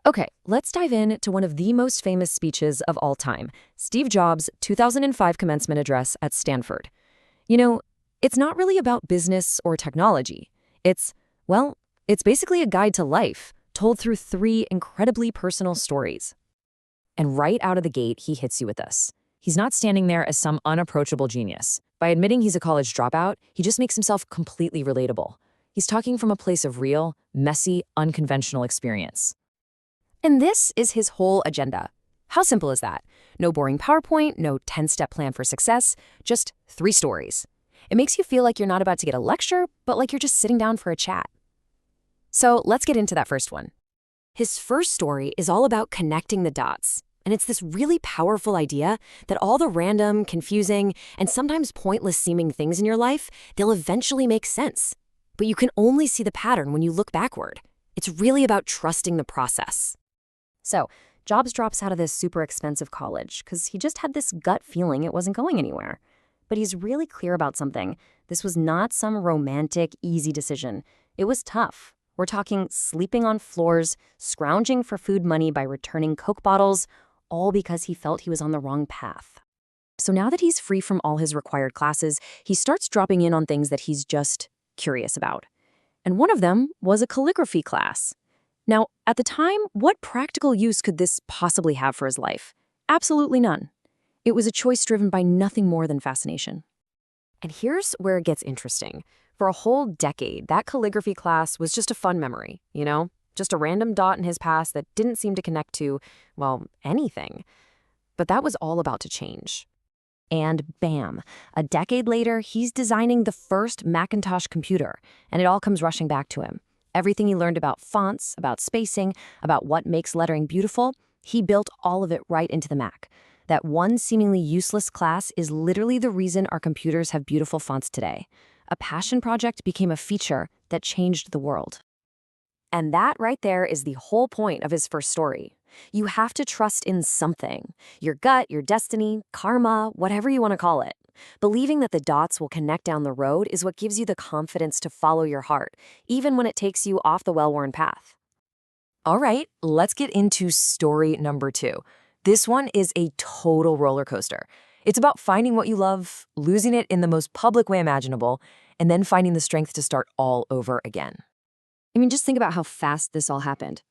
Okay, let's dive in to one of the most famous speeches of all time, Steve Jobs' 2005 commencement address at Stanford. You know, it's not really about business or technology. It's, well, it's basically a guide to life, told through three incredibly personal stories. And right out of the gate, he hits you with this. He's not standing there as some unapproachable genius. By admitting he's a college dropout, he just makes himself completely relatable. He's talking from a place of real, messy, unconventional experience. And this is his whole agenda. How simple is that? No boring PowerPoint, no 10-step plan for success, just three stories. It makes you feel like you're not about to get a lecture, but like you're just sitting down for a chat. So let's get into that first one. His first story is all about connecting the dots. And it's this really powerful idea that all the random, confusing, and sometimes pointless seeming things in your life, they'll eventually make sense. But you can only see the pattern when you look backward. It's really about trusting the process. So, Jobs drops out of this super expensive college because he just had this gut feeling it wasn't going anywhere. But he's really clear about something. This was not some romantic, easy decision. It was tough. We're talking sleeping on floors, scrounging for food money by returning Coke bottles, all because he felt he was on the wrong path. So now that he's free from all his required classes, he starts dropping in on things that he's just curious about. And one of them was a calligraphy class. Now, at the time, what practical use could this possibly have for his life? Absolutely none. It was a choice driven by nothing more than fascination. And here's where it gets interesting. For a whole decade, that calligraphy class was just a fun memory, just a random dot in his past that didn't seem to connect to, well, anything. But that was all about to change. And bam, a decade later, he's designing the first Macintosh computer, and it all comes rushing back to him. Everything he learned about fonts, about spacing, about what makes lettering beautiful, he built all of it right into the Mac. That one seemingly useless class is literally the reason our computers have beautiful fonts today. A passion project became a feature that changed the world. And that right there is the whole point of his first story. You have to trust in something. Your gut, your destiny, karma, whatever you want to call it. Believing that the dots will connect down the road is what gives you the confidence to follow your heart, even when it takes you off the well-worn path. All right, let's get into story number 2. This one is a total roller coaster. It's about finding what you love, losing it in the most public way imaginable, and then finding the strength to start all over again. I mean, just think about how fast this all happened.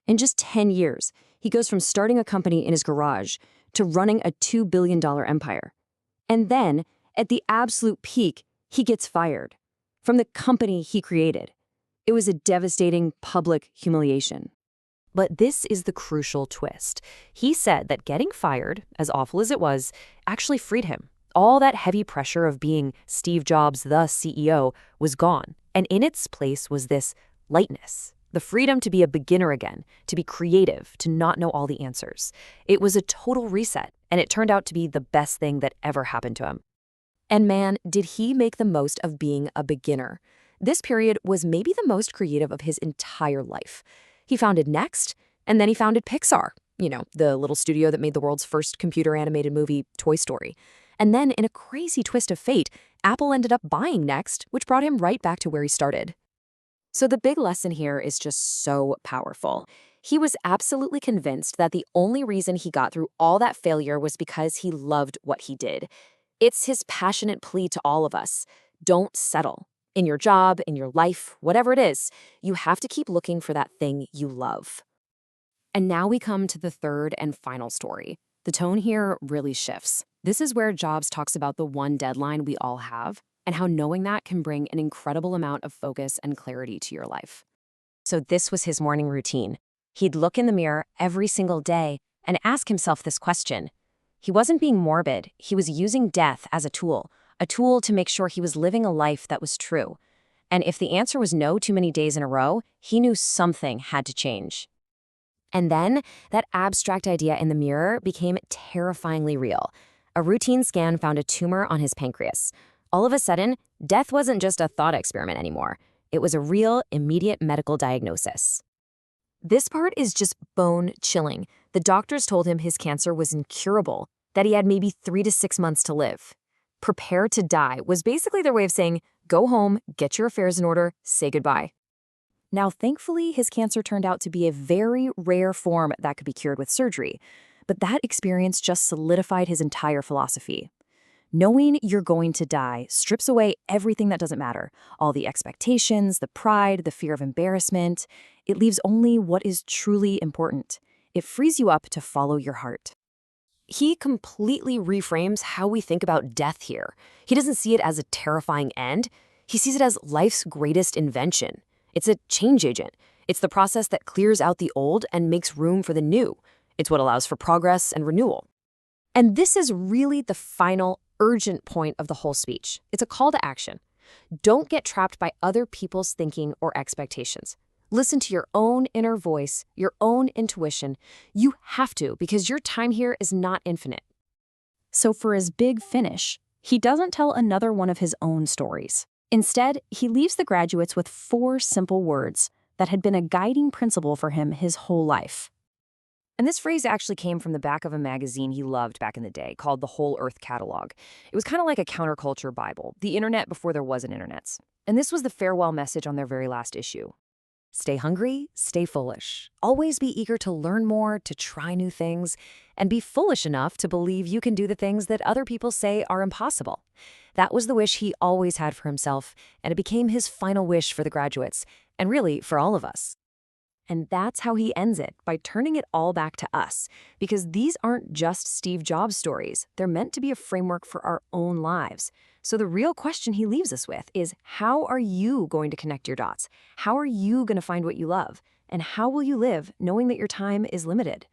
In just 10 years, he goes from starting a company in his garage to running a $2 billion empire. And then, at the absolute peak, he gets fired from the company he created. It was a devastating public humiliation. But this is the crucial twist. He said that getting fired, as awful as it was, actually freed him. All that heavy pressure of being Steve Jobs, the CEO, was gone. And in its place was this lightness, the freedom to be a beginner again, to be creative, to not know all the answers. It was a total reset, and it turned out to be the best thing that ever happened to him. And man, did he make the most of being a beginner. This period was maybe the most creative of his entire life. He founded Next, and then he founded Pixar, the little studio that made the world's first computer-animated movie, Toy Story. And then, in a crazy twist of fate, Apple ended up buying Next, which brought him right back to where he started. So the big lesson here is just so powerful. He was absolutely convinced that the only reason he got through all that failure was because he loved what he did. It's his passionate plea to all of us. Don't settle. In your job, in your life, whatever it is, you have to keep looking for that thing you love. And now we come to the third and final story. The tone here really shifts. This is where Jobs talks about the one deadline we all have, and how knowing that can bring an incredible amount of focus and clarity to your life. So this was his morning routine. He'd look in the mirror every single day and ask himself this question. He wasn't being morbid. He was using death as a tool to make sure he was living a life that was true. And if the answer was no too many days in a row, he knew something had to change. And then that abstract idea in the mirror became terrifyingly real. A routine scan found a tumor on his pancreas. All of a sudden, death wasn't just a thought experiment anymore. It was a real, immediate medical diagnosis. This part is just bone-chilling. The doctors told him his cancer was incurable, that he had maybe 3 to 6 months to live. Prepare to die was basically their way of saying, go home, get your affairs in order, say goodbye. Now, thankfully, his cancer turned out to be a very rare form that could be cured with surgery. But that experience just solidified his entire philosophy. Knowing you're going to die strips away everything that doesn't matter, all the expectations, the pride, the fear of embarrassment. It leaves only what is truly important. It frees you up to follow your heart. He completely reframes how we think about death here. He doesn't see it as a terrifying end. He sees it as life's greatest invention. It's a change agent. It's the process that clears out the old and makes room for the new. It's what allows for progress and renewal. And this is really the final, urgent point of the whole speech. It's a call to action. Don't get trapped by other people's thinking or expectations. Listen to your own inner voice, your own intuition. You have to, because your time here is not infinite. So for his big finish, he doesn't tell another one of his own stories. Instead, he leaves the graduates with 4 simple words that had been a guiding principle for him his whole life. And this phrase actually came from the back of a magazine he loved back in the day called the Whole Earth Catalog. It was kind of like a counterculture Bible, the internet before there was an internet. And this was the farewell message on their very last issue. Stay hungry, stay foolish. Always be eager to learn more, to try new things, and be foolish enough to believe you can do the things that other people say are impossible. That was the wish he always had for himself, and it became his final wish for the graduates, and really for all of us. And that's how he ends it, by turning it all back to us. Because these aren't just Steve Jobs stories. They're meant to be a framework for our own lives. So the real question he leaves us with is, how are you going to connect your dots? How are you going to find what you love? And how will you live knowing that your time is limited?